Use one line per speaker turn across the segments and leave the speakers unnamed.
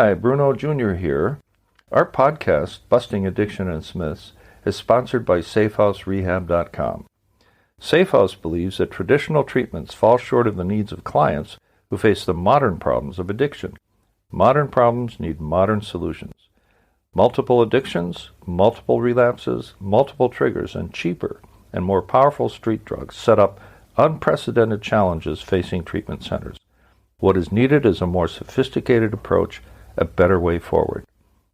Hi, Bruno Jr. here. Our podcast, Busting Addiction and Smiths, is sponsored by SafeHouseRehab.com. SafeHouse believes that traditional treatments fall short of the needs of clients who face the modern problems of addiction. Modern problems need modern solutions. Multiple addictions, multiple relapses, multiple triggers, and cheaper and more powerful street drugs set up unprecedented challenges facing treatment centers. What is needed is a more sophisticated approach, a better way forward.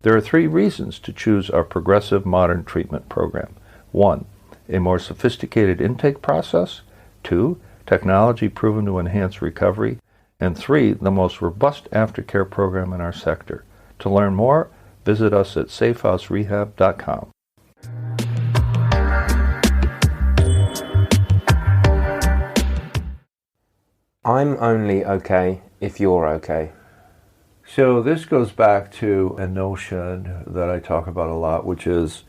There are 3 reasons to choose our progressive modern treatment program. 1, a more sophisticated intake process. 2, technology proven to enhance recovery. And 3, the most robust aftercare program in our sector. To learn more, visit us at SafeHouseRehab.com.
I'm only okay if you're okay.
So this goes back to a notion that I talk about a lot, which is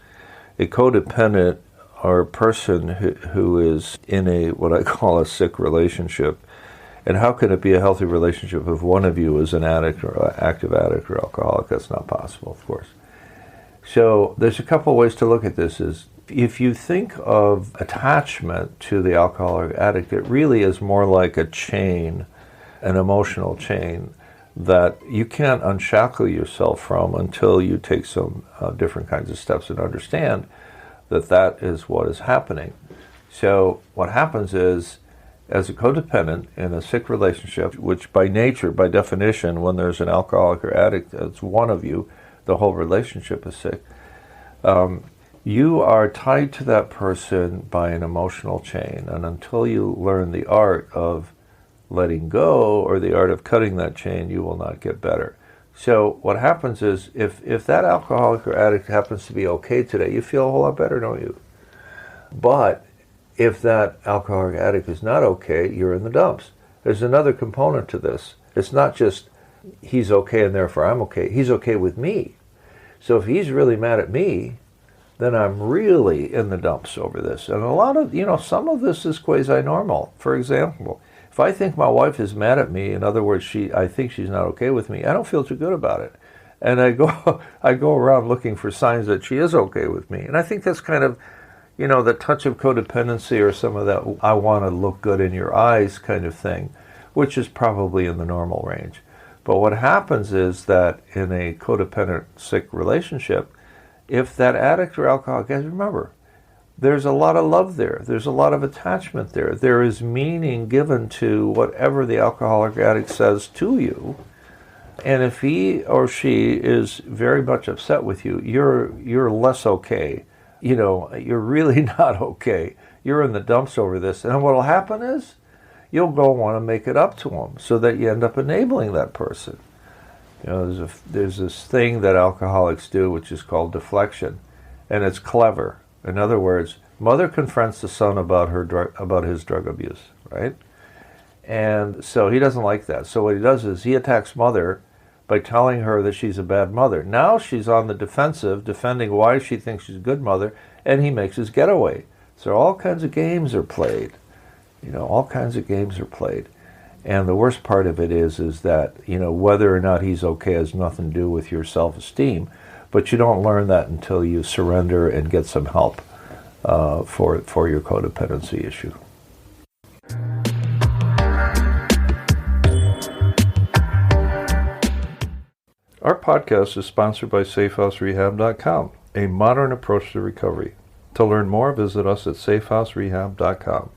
a codependent or a person who is in a what I call a sick relationship. And how can it be a healthy relationship if one of you is an addict or an active addict or alcoholic? That's not possible, of course. So there's a couple ways to look at this. Is if you think of attachment to the alcoholic addict, it really is more like a chain, an emotional chain that you can't unshackle yourself from until you take some different kinds of steps and understand that that is what is happening. So what happens is, as a codependent in a sick relationship, which by nature, by definition, when there's an alcoholic or addict, it's one of you, the whole relationship is sick. You are tied to that person by an emotional chain, and until you learn the art of letting go or the art of cutting that chain, you will not get better. So what happens is, if that alcoholic or addict happens to be okay today, you feel a whole lot better, don't you? But if that alcoholic addict is not okay, you're in the dumps. There's another component to this. It's not just he's okay and therefore I'm okay. He's okay with me. So if he's really mad at me, then I'm really in the dumps over this. And a lot of, some of this is quasi-normal. For example, if I think my wife is mad at me, in other words, I think she's not okay with me, I don't feel too good about it. And I go around looking for signs that she is okay with me. And I think that's kind of, the touch of codependency or some of that I want to look good in your eyes kind of thing, which is probably in the normal range. But what happens is that in a codependent sick relationship, if that addict or alcoholic, guys, remember, there's a lot of love there. There's a lot of attachment there. There is meaning given to whatever the alcoholic addict says to you. And if he or she is very much upset with you, you're less okay. You're really not okay. You're in the dumps over this. And what will happen is you'll go want to make it up to them so that you end up enabling that person. There's this thing that alcoholics do, which is called deflection. And it's clever. In other words, mother confronts the son about his drug abuse, right? And so he doesn't like that. So what he does is he attacks mother by telling her that she's a bad mother. Now she's on the defensive, defending why she thinks she's a good mother, and he makes his getaway. So all kinds of games are played. All kinds of games are played. And the worst part of it is that, whether or not he's okay has nothing to do with your self-esteem. But you don't learn that until you surrender and get some help for your codependency issue. Our podcast is sponsored by SafeHouseRehab.com, a modern approach to recovery. To learn more, visit us at SafeHouseRehab.com.